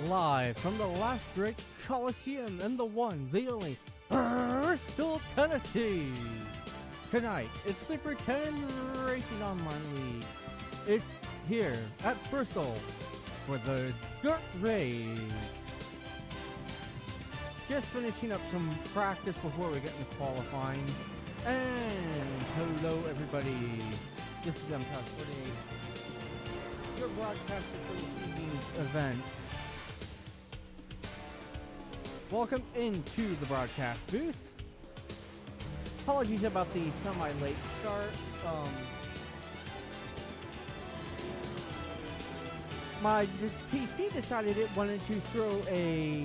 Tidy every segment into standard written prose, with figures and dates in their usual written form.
live from the last great Coliseum and the one, the only, Bristol, Tennessee. Tonight, it's Super 10 Racing Online League. It's here at Bristol for the Dirt Race. Just finishing up some practice before we get into qualifying. And hello everybody. This is M-Todd48, your broadcaster for this evening's event. Welcome into the broadcast booth. Apologies about the semi-late start. My PC decided it wanted to throw a...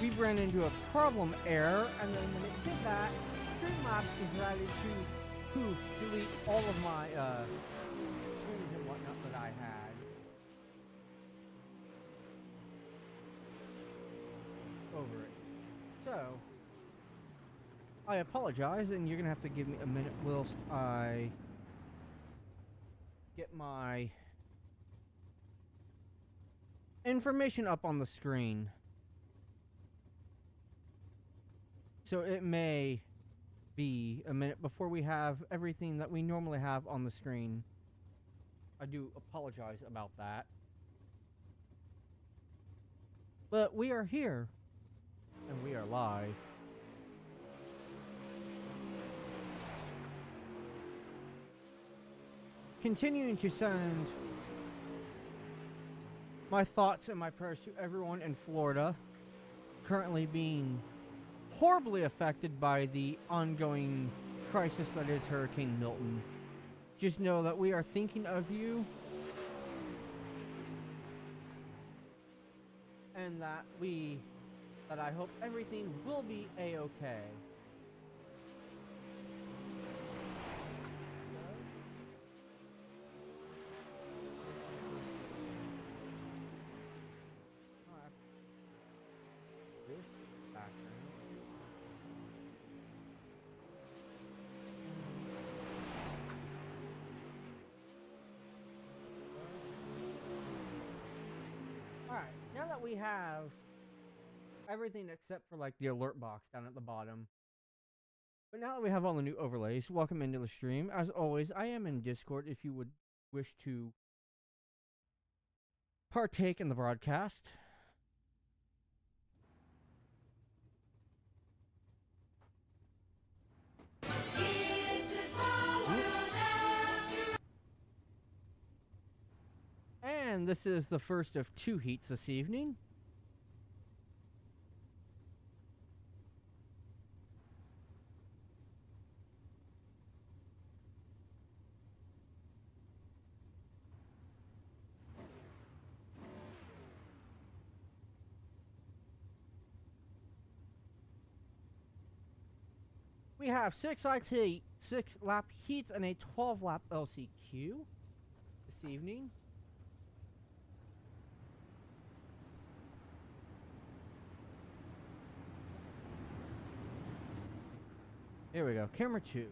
We ran into a problem error, and then when it did that, Streamlabs decided to delete all of my screens and whatnot that I had. Over it. So, I apologize, and you're gonna have to give me a minute whilst I get my information up on the screen. So it may be a minute before we have everything that we normally have on the screen. I do apologize about that. But we are here, and we are live. Continuing to send my thoughts and my prayers to everyone in Florida, currently being horribly affected by the ongoing crisis that is Hurricane Milton. Just know that we are thinking of you, and that I hope everything will be a-okay. Now that we have everything except for like the alert box down at the bottom, but now that we have all the new overlays, welcome into the stream. As always, I am in Discord if you would wish to partake in the broadcast. And this is the first of two heats this evening. We have 6 lap heats and a 12 lap LCQ this evening. Here we go, camera 2.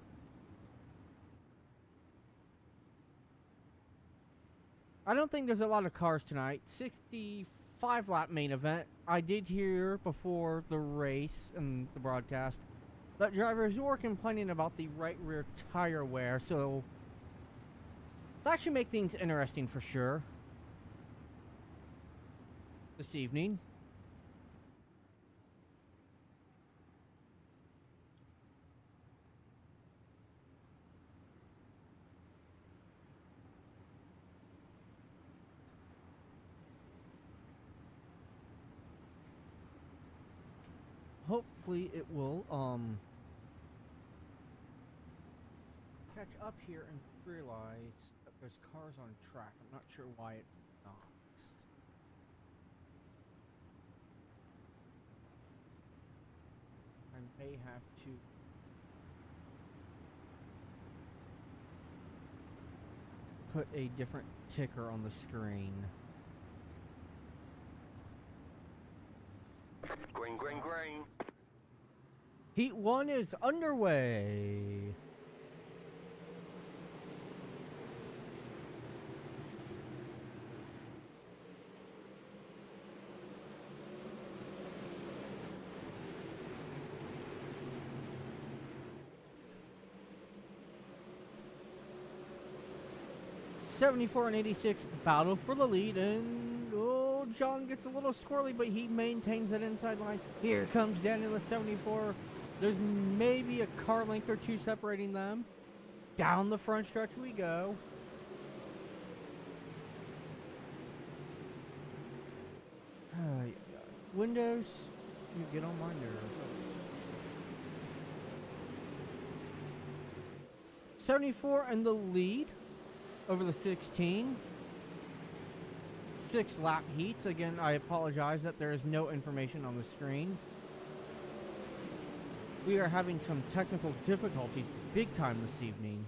I don't think there's a lot of cars tonight. 65 lap main event. I did hear before the race and the broadcast that drivers were complaining about the right rear tire wear, so that should make things interesting for sure this evening. Hopefully it will catch up here and realize that there's cars on track. I'm not sure why it's not. I may have to put a different ticker on the screen. Green, green, green. Heat 1 is underway. 74 and 86 battle for the lead, and oh, John gets a little squirrely, but he maintains that inside line. Here comes Daniel with 74. There's maybe a car length or two separating them. Down the front stretch we go. Windows, you get on my nerves. 74 and the lead over the 16. 6 lap heats. Again, I apologize that there is no information on the screen. We are having some technical difficulties big time this evening.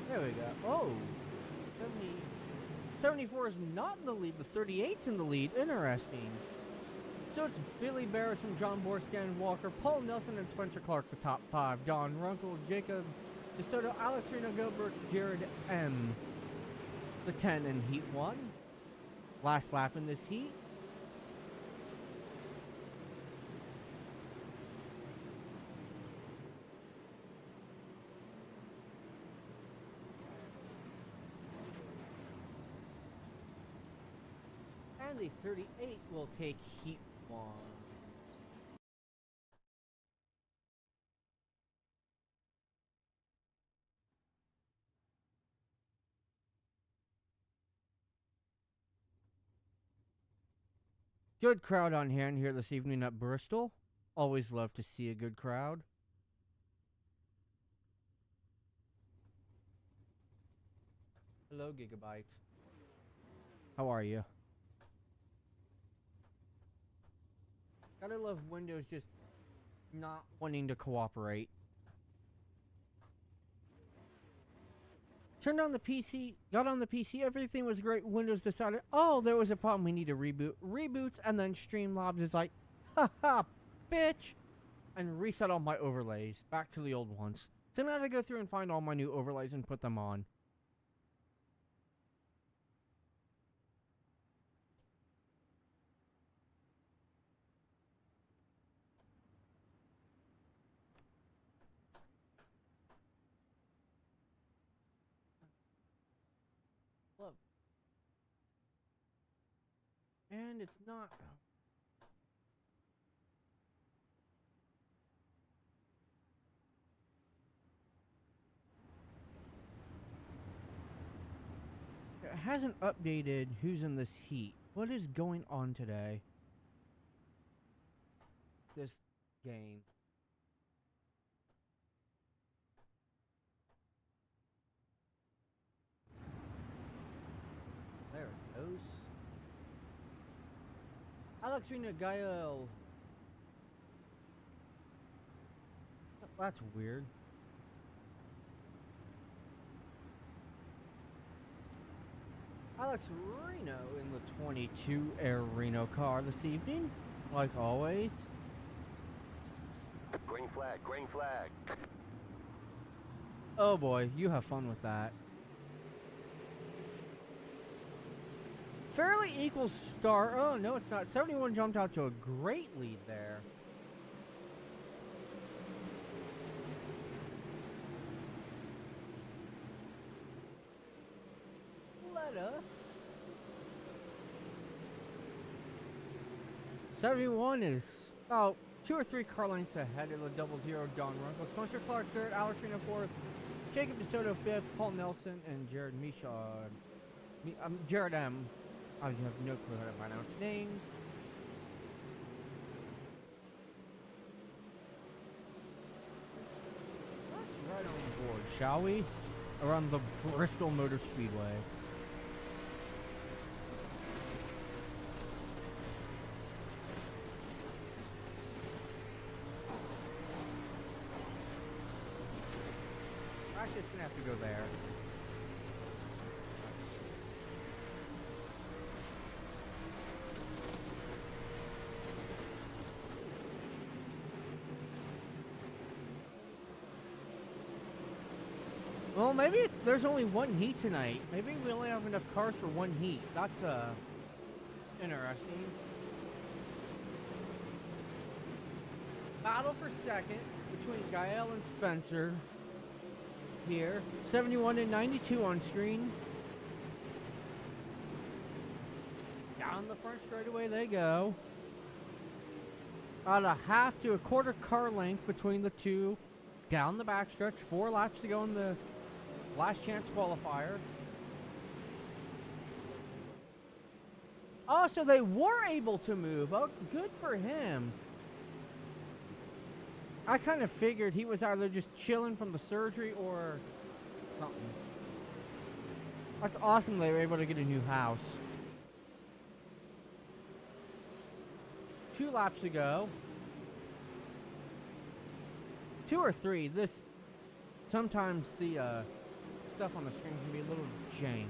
There we go. Oh, 74 is not in the lead. The 38's in the lead. Interesting. So it's Billy Barris from John Borscan Walker, Paul Nelson, and Spencer Clark, the top 5. Don Runkle, Jacob DeSoto, Alex Reno, Gilbert, Jared M. The 10 in Heat 1. Last lap in this heat. And the 38 will take Heat 1. Good crowd on hand here this evening at Bristol. Always love to see a good crowd. Hello, Gigabyte. How are you? Gotta love Windows just not wanting to cooperate. Turned on the PC, got on the PC, everything was great. Windows decided, oh, there was a problem, we need to reboot. Reboots, and then Streamlabs is like, haha, bitch! And reset all my overlays, back to the old ones. So now I gotta go through and find all my new overlays and put them on. Love. And it's not... It hasn't updated who's in this heat. What is going on today? This game. There it goes. Alex Rena Gael. That's weird. Alex Reno in the 22 Air Reno car this evening, like always. Green flag, green flag. Oh boy, you have fun with that. Fairly equal start. Oh no, it's not. 71 jumped out to a great lead there. Let us. 71 is about 2 or 3 car lengths ahead of the 00 Don Runkle. Spencer Clark third, Alex Reno fourth, Jacob DeSoto fifth, Paul Nelson, and Jared Michaud. Jared M. I have no clue how to pronounce names. Let's ride on board, shall we? Around the Bristol Motor Speedway. I'm just gonna have to go there. Well, maybe there's only one heat tonight. Maybe we only have enough cars for one heat. That's Interesting. Battle for second between Gael and Spencer here. 71 and 92 on screen. Down the front straightaway they go. About a half to a quarter car length between the two. Down the backstretch. 4 laps to go in the last chance qualifier. Oh, so they were able to move. Oh, good for him. I kind of figured he was either just chilling from the surgery or something. That's awesome they were able to get a new house. 2 laps to go. 2 or 3. Sometimes the stuff on the screen can be a little jank.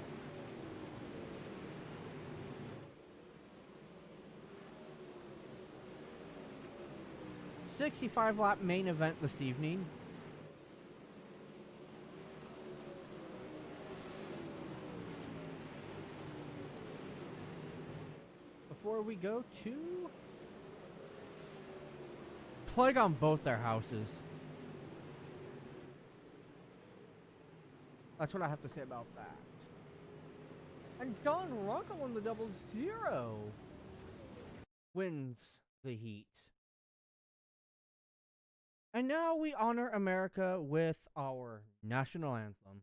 .65 lap main event this evening. Before we go to plague on both their houses. That's what I have to say about that. And Don Runkle in the 00 wins the heat. And now we honor America with our national anthem.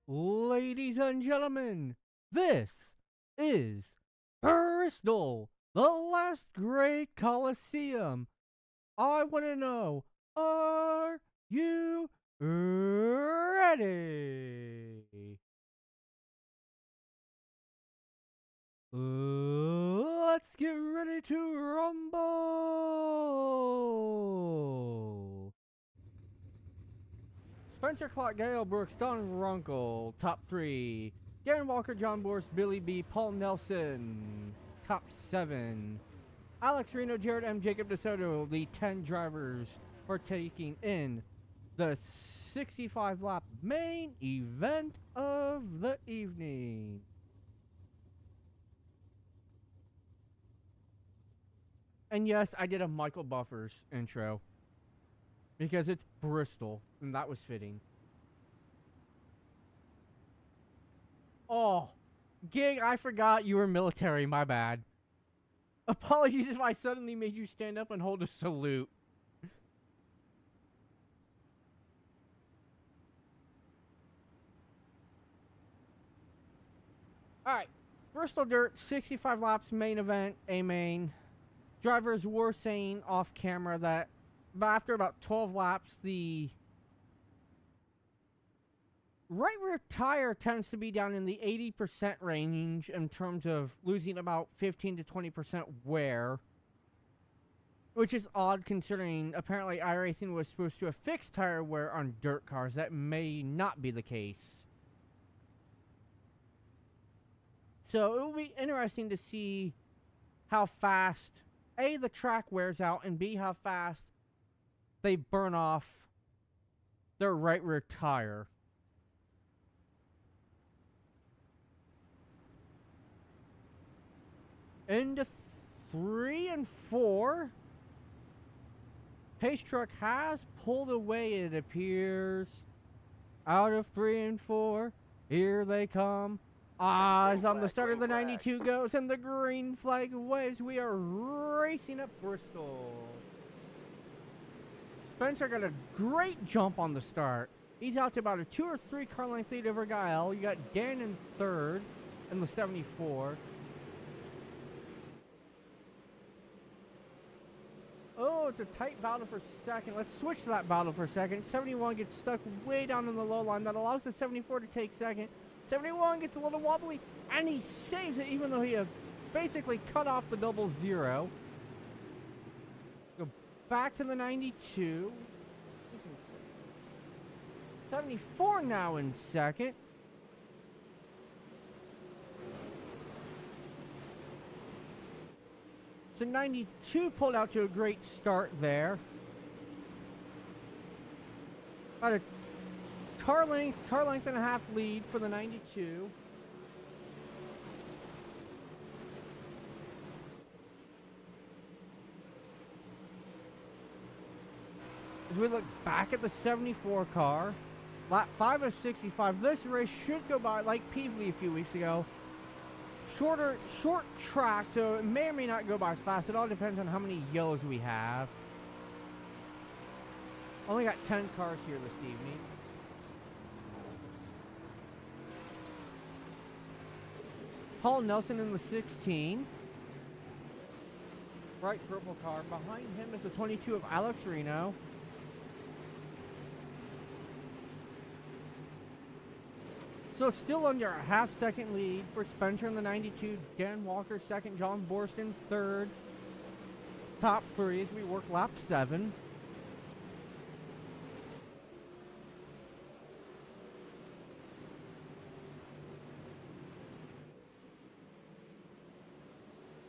Ladies and gentlemen, this is Bristol, the last great Coliseum. I want to know, are you ready? Let's get ready to rumble. Spencer Clark, Gail Brooks, Don Runkle, top 3. Darren Walker, John Boris, Billy B, Paul Nelson, top 7. Alex Reno, Jared M, Jacob DeSoto, the 10 drivers partaking in the 65 lap main event of the evening. And yes, I did a Michael Buffers intro because it's Bristol, and that was fitting. Oh, Gig, I forgot you were military, my bad. Apologies if I suddenly made you stand up and hold a salute. Alright, Bristol Dirt, 65 laps, main event, A main. Drivers were saying off camera that after about 12 laps, the right rear tire tends to be down in the 80% range in terms of losing about 15 to 20% wear. Which is odd considering apparently iRacing was supposed to have fixed tire wear on dirt cars. That may not be the case. So it will be interesting to see how fast, A, the track wears out, and B, how fast they burn off their right rear tire. Into 3 and 4. Pace truck has pulled away, it appears. Out of 3 and 4. Here they come. Eyes on the start of the 92 goes, and the green flag waves. We are racing up Bristol. Spencer got a great jump on the start. He's out to about a 2 or 3 car length lead over Gael. You got Dan in third in the 74. Oh, it's a tight battle for second. Let's switch to that battle for a second. 71 gets stuck way down in the low line. That allows the 74 to take second. 71 gets a little wobbly, and he saves it even though he basically cut off the double zero. Go back to the 92. 74 now in second. So 92 pulled out to a great start there. About a car length and a half lead for the 92. As we look back at the 74 car, lap 5 of 65, this race should go by like Peevely a few weeks ago. Short track, so it may or may not go by fast. It all depends on how many yellows we have. Only got 10 cars here this evening. Paul Nelson in the 16. Bright purple car. Behind him is the 22 of Alex Reno. So still under a half-second lead for Spencer in the 92. Dan Walker second. John Borston third. Top 3 as we work lap 7.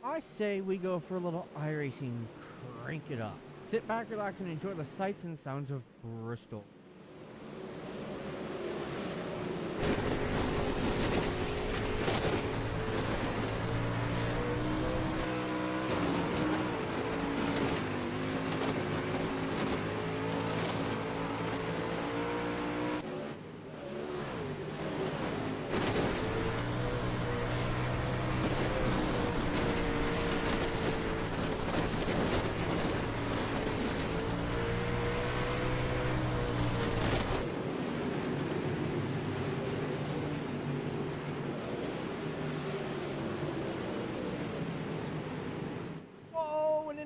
I say we go for a little iRacing, crank it up. Sit back, relax, and enjoy the sights and sounds of Bristol.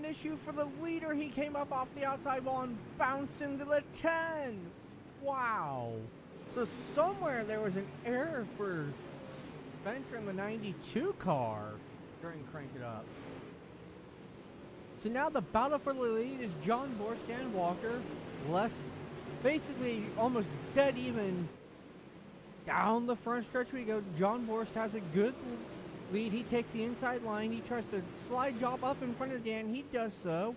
Issue for the leader. He came up off the outside wall and bounced into the 10. Wow. So somewhere there was an error for Spencer in the 92 car during Crank It Up. So now the battle for the lead is John Borst and Walker. Basically almost dead even. Down the front stretch we go. John Borst has a good lead. He takes the inside line. He tries to slide job up in front of Dan. He does so.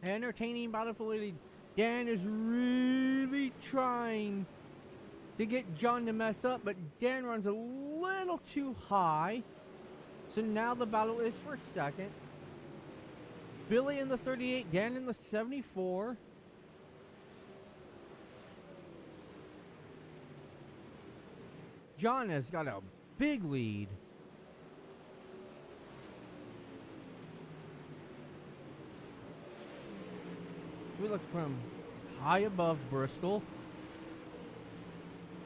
Entertaining battle for lead. Dan is really trying to get John to mess up, but Dan runs a little too high. So now the battle is for second. Billy in the 38, Dan in the 74. John has got a big lead. We look from high above Bristol.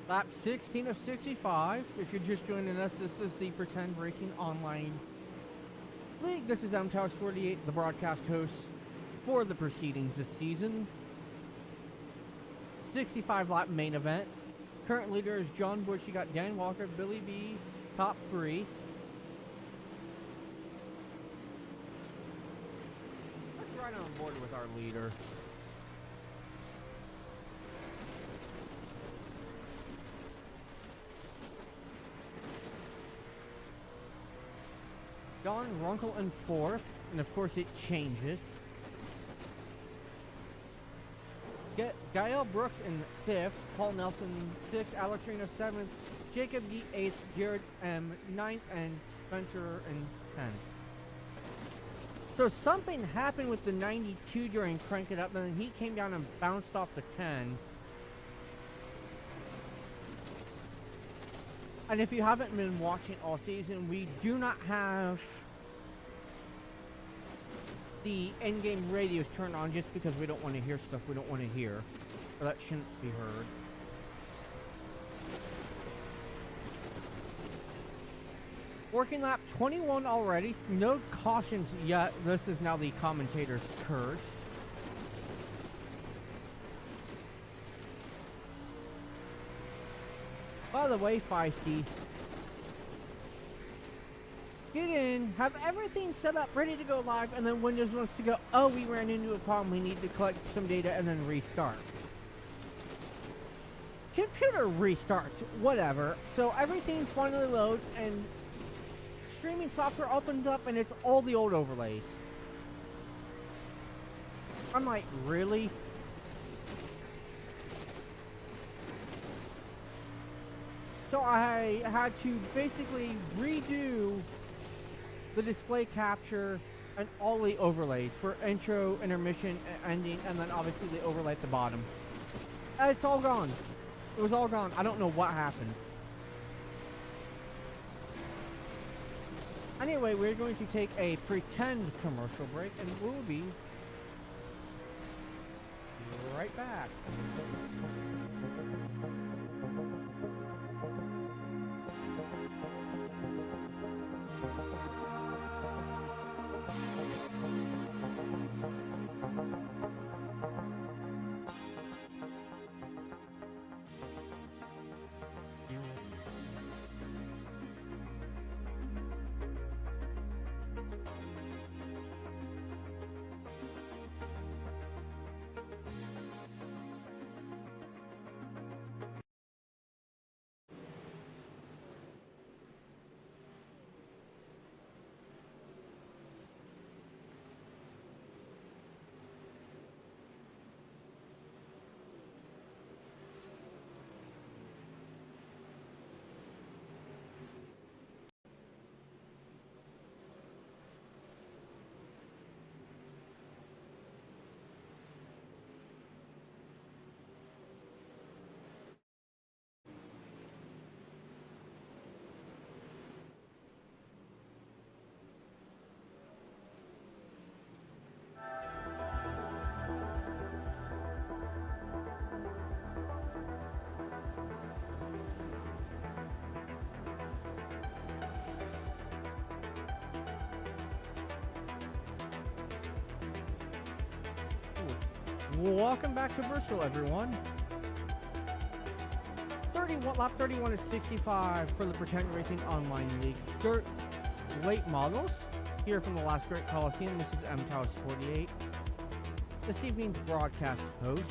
Lap 16 of 65. If you're just joining us, this is the Pretend Racing Online League. This is mTowers48, the broadcast host for the proceedings this season. 65 lap main event. Current leader is John Bush. You got Dan Walker, Billy B, top 3. Let's ride on board with our leader. Don Runkle in 4th, and of course it changes. Gael Brooks in 5th, Paul Nelson 6th, Alex Reno 7th, Jacob Gee 8th, Jared M 9th, and Spencer in 10th. So something happened with the 92 during Crank It Up, and then he came down and bounced off the 10. And if you haven't been watching all season, we do not have the in-game radios turned on just because we don't want to hear stuff we don't want to hear, or that shouldn't be heard. Working lap 21 already, no cautions yet. This is now the commentator's curse. By the way, Feisty, get in, have everything set up, ready to go live, and then Windows wants to go, oh, we ran into a problem, we need to collect some data and then restart. Computer restarts, whatever. So everything finally loads and streaming software opens up and it's all the old overlays. I'm like, really? So I had to basically redo the display capture and all the overlays for intro, intermission, ending, and then obviously the overlay at the bottom. And it's all gone. It was all gone. I don't know what happened. Anyway, we're going to take a pretend commercial break, and we'll be right back. Welcome back to Bristol, everyone. 31 lap 31 is 65 for the Pretend Racing Online League Dirt Late Models. Here from the Last Great Coliseum, this is mTaos48, this evening's broadcast host.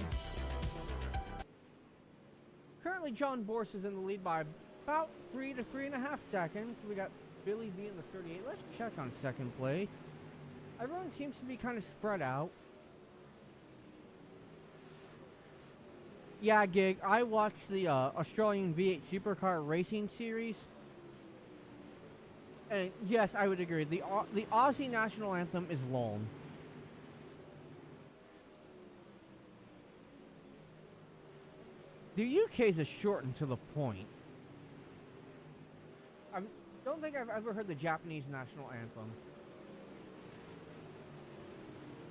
Currently, John Borse is in the lead by about 3 to 3.5 seconds. We got Billy V in the 38. Let's check on second place. Everyone seems to be kind of spread out. Yeah, Gig, I watched the Australian V8 Supercar Racing Series. And yes, I would agree. The Aussie national anthem is long. The UK's is short and to the point. I don't think I've ever heard the Japanese national anthem.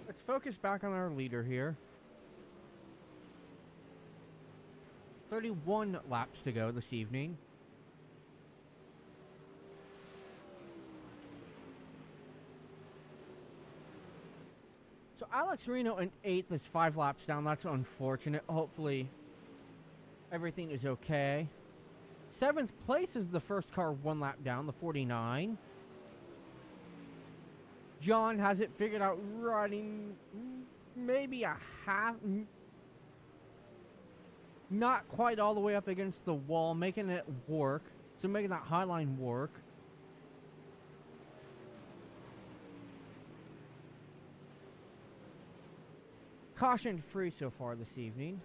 Let's focus back on our leader here. 31 laps to go this evening. So Alex Reno in 8th is 5 laps down. That's unfortunate. Hopefully everything is okay. 7th place is the first car 1 lap down, the 49. John has it figured out, running maybe a half... Not quite all the way up against the wall, making it work. So making that high line work. caution free so far this evening.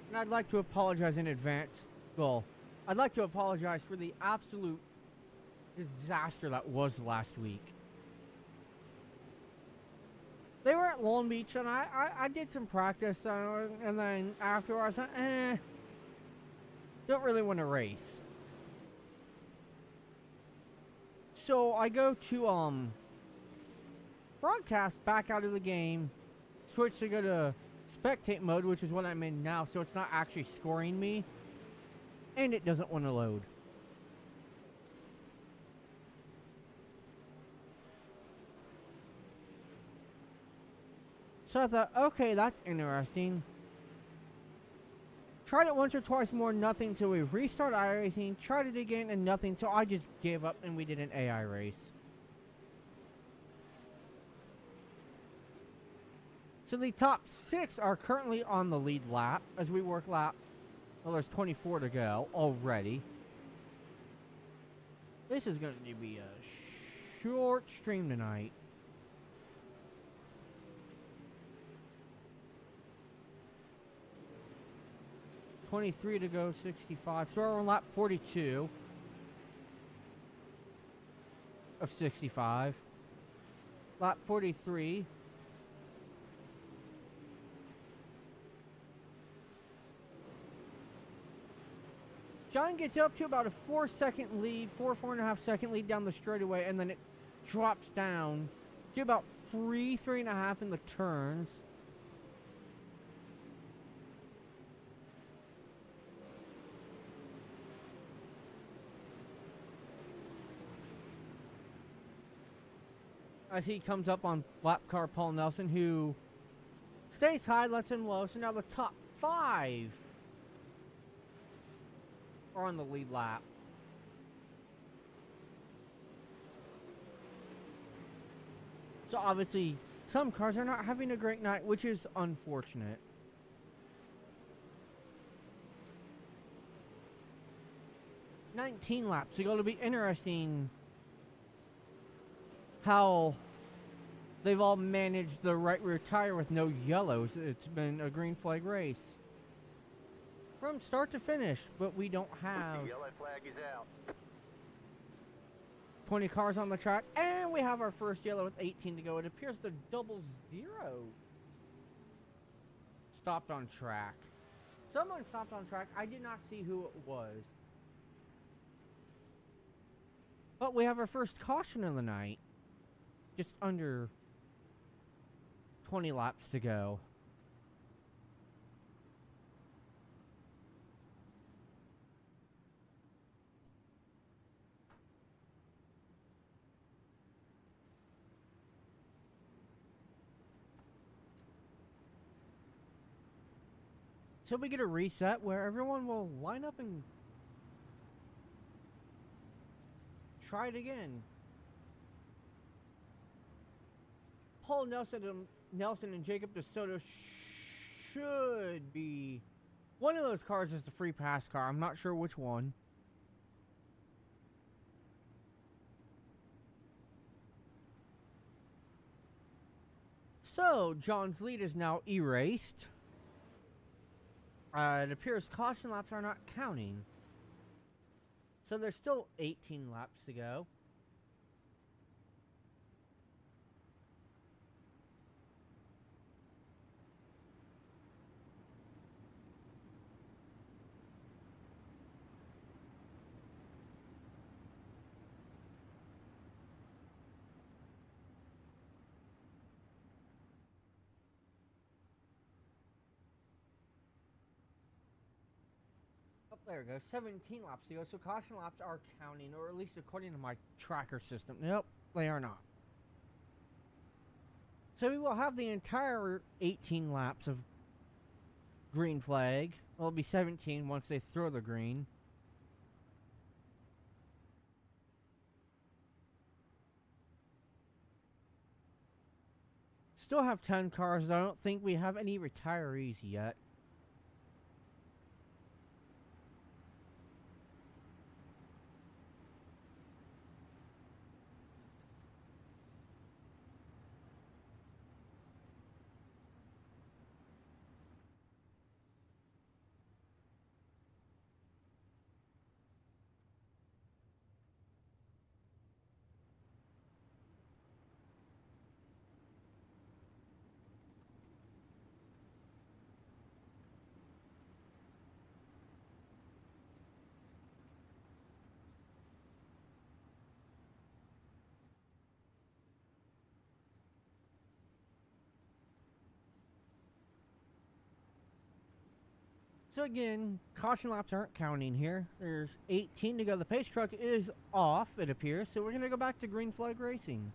And I'd like to apologize in advance. Well, I'd like to apologize for the absolute disaster that was last week. They were at Long Beach, and I did some practice, and then afterwards, don't really want to race. So I go to broadcast back out of the game, switch to go to spectate mode, which is what I'm in now, so it's not actually scoring me, and it doesn't want to load. So I thought, okay, that's interesting. Tried it once or twice more, nothing, till we restart iRacing. Tried it again and nothing, so I just gave up and we did an AI race. So the top 6 are currently on the lead lap as we work lap. Well, there's 24 to go already. This is going to be a short stream tonight. $23 to go, 65. So we're on lap 42 of 65. Lap 43. John gets up to about a 4-second lead, 4.5 second lead down the straightaway, and then it drops down to about 3.5 in the turns. As he comes up on lap car Paul Nelson, who stays high, lets him low. So now the top 5 are on the lead lap. So obviously, some cars are not having a great night, which is unfortunate. $19 laps to go. It'll be interesting how they've all managed the right rear tire with no yellows. It's been a green flag race from start to finish, but we don't have the yellow flag is out. 20 cars on the track, and we have our first yellow with 18 to go. It appears the 00 stopped on track. Someone stopped on track. I did not see who it was. But we have our first caution of the night. Just under 20 laps to go. So we get a reset where everyone will line up and try it again. Paul Nelson and Jacob DeSoto should be... One of those cars is the free pass car. I'm not sure which one. So, John's lead is now erased. It appears caution laps are not counting. So there's still 18 laps to go. There we go, 17 laps to go, so caution laps are counting, or at least according to my tracker system. Nope, they are not. So we will have the entire 18 laps of green flag. Well, it'll be 17 once they throw the green. Still have 10 cars. I don't think we have any retirees yet. So again, caution laps aren't counting here. There's 18 to go. The pace truck is off, it appears, so we're going to go back to green flag racing.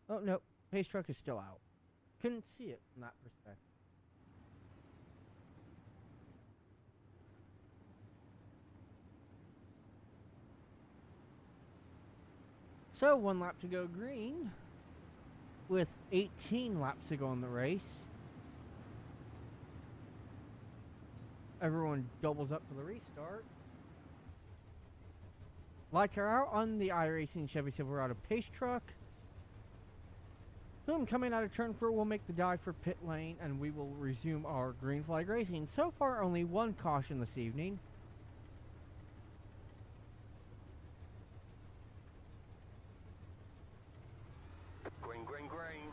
Oh, no. Pace truck is still out. Couldn't see it from that perspective. So, 1 lap to go green, with 18 laps to go in the race. Everyone doubles up for the restart. Lights are out on the iRacing Chevy Silverado pace truck. Boom, coming out of turn 4 will make the dive for pit lane, and we will resume our green flag racing. So far, only 1 caution this evening. Green, green, green.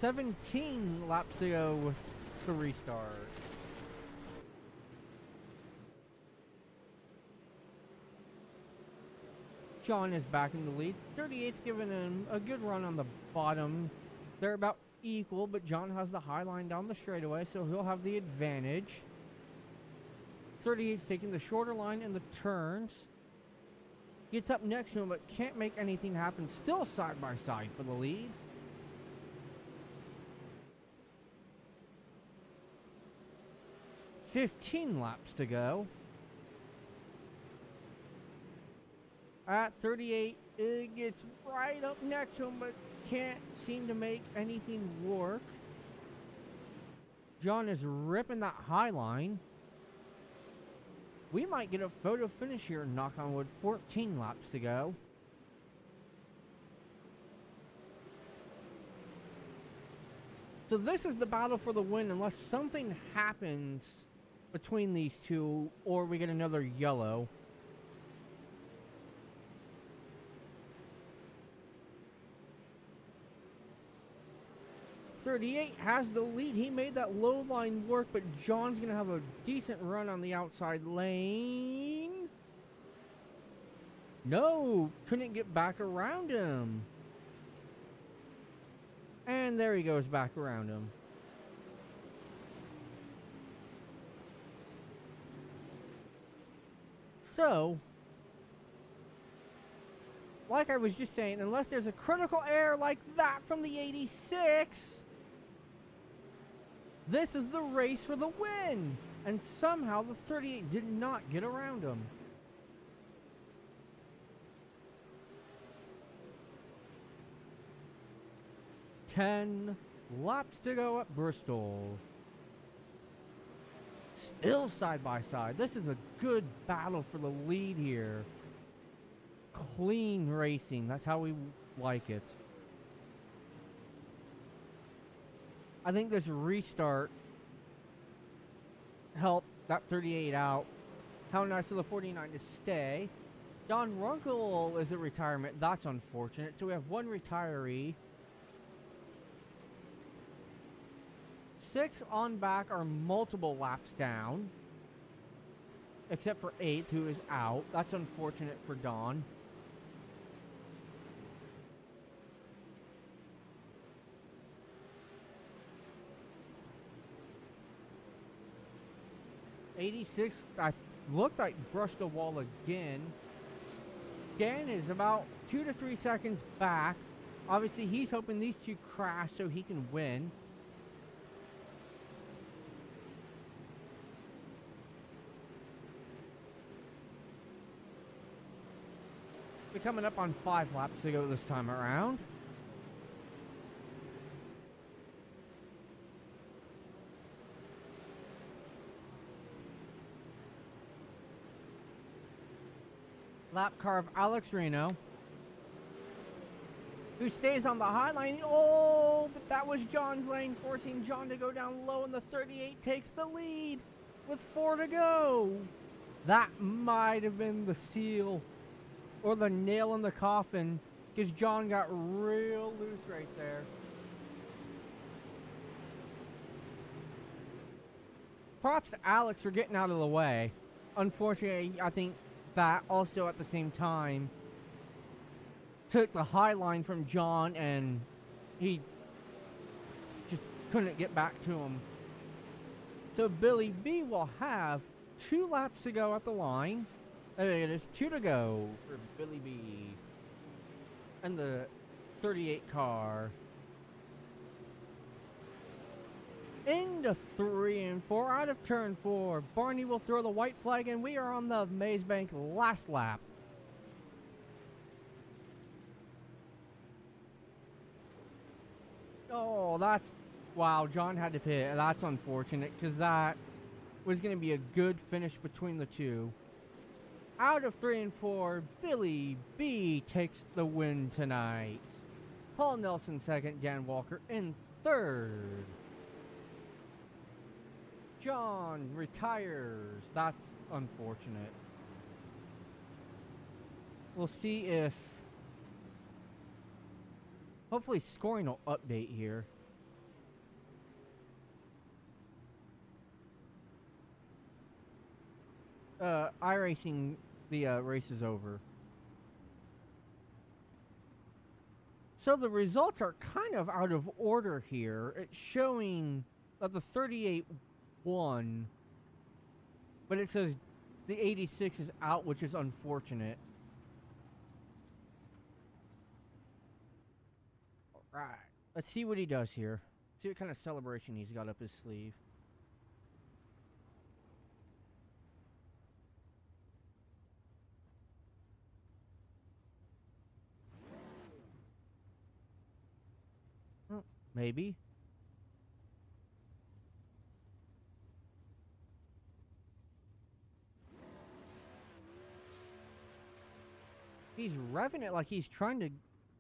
17 laps to go with the restart. John is back in the lead. 38's giving him a good run on the bottom. They're about equal, but John has the high line down the straightaway, so he'll have the advantage. 38's taking the shorter line in the turns. Gets up next to him, but can't make anything happen. Still side by side for the lead. $15 laps to go. At 38, it gets right up next to him, but can't seem to make anything work. John is ripping that high line. We might get a photo finish here, knock on wood. 14 laps to go. So this is the battle for the win unless something happens between these two or we get another yellow. .38 has the lead. He made that low line work, but John's going to have a decent run on the outside lane. No, couldn't get back around him. And there he goes back around him. So, like I was just saying, unless there's a critical error like that from the 86... this is the race for the win. And somehow the 38 did not get around him. $10 laps to go at Bristol. Still side by side. This is a good battle for the lead here. Clean racing. That's how we like it. I think this restart helped that 38 out. How nice of the 49 to stay. Don Runkle is a retirement. That's unfortunate. So we have 1 retiree. 6 on back are multiple laps down. Except for 8th, who is out. That's unfortunate for Don. .86, I looked like brushed the wall again. Dan is about 2 to 3 seconds back. Obviously, he's hoping these two crash so he can win. We're coming up on 5 laps to go this time around. Lap car of Alex Reno, who stays on the high line. Oh, but that was John's lane, forcing John to go down low, and the 38 takes the lead with 4 to go. That might have been the seal or the nail in the coffin, because John got real loose right there. Props to Alex for getting out of the way. Unfortunately, I think that also at the same time took the high line from John, and he just couldn't get back to him. So Billy B will have 2 laps to go at the line. There it is, 2 to go for Billy B and the 38 car. Into 3 and 4, out of turn 4. Barney will throw the white flag, and we are on the Maze Bank last lap. Oh, that's... Wow, John had to pit. That's unfortunate, because that was going to be a good finish between the two. Out of 3 and 4, Billy B takes the win tonight. Paul Nelson second, Dan Walker in third. John retires. That's unfortunate. We'll see if... Hopefully scoring will update here. iRacing, the race is over. So the results are kind of out of order here. It's showing that the 38 won, but it says the 86 is out, which is unfortunate. Alright, let's see what he does here. See what kind of celebration he's got up his sleeve. Maybe. He's revving it like he's trying to...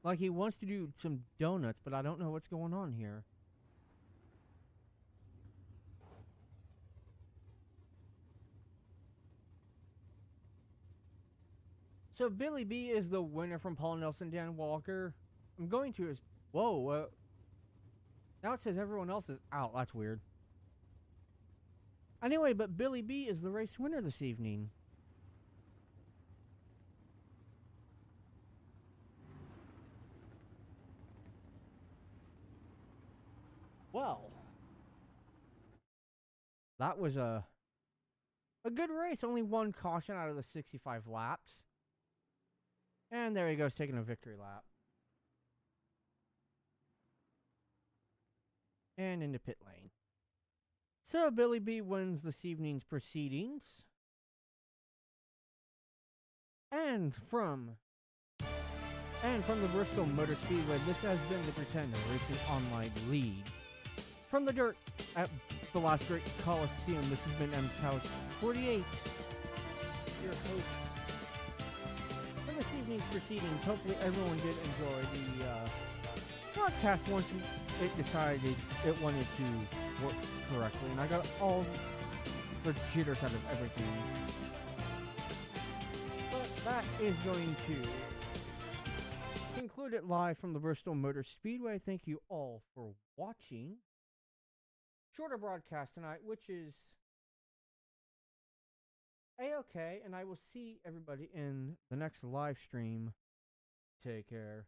Like he wants to do some donuts, but I don't know what's going on here. So Billy B is the winner from Paul Nelson, Dan Walker. I'm going to his... Whoa, now it says everyone else is out. That's weird. Anyway, but Billy B is the race winner this evening. Well, that was a good race. Only one caution out of the 65 laps. And there he goes, taking a victory lap. And into pit lane. So Billy B wins this evening's proceedings. And from the Bristol Motor Speedway, this has been the Pretender Racing Online League. From the dirt at the last great Coliseum, this has been MCows48, your host for this evening's proceedings. Hopefully everyone did enjoy the broadcast once it decided it wanted to work correctly, and I got all the jitters out of everything. But that is going to conclude it live from the Bristol Motor Speedway. Thank you all for watching. Shorter broadcast tonight, which is A-okay, and I will see everybody in the next live stream. Take care.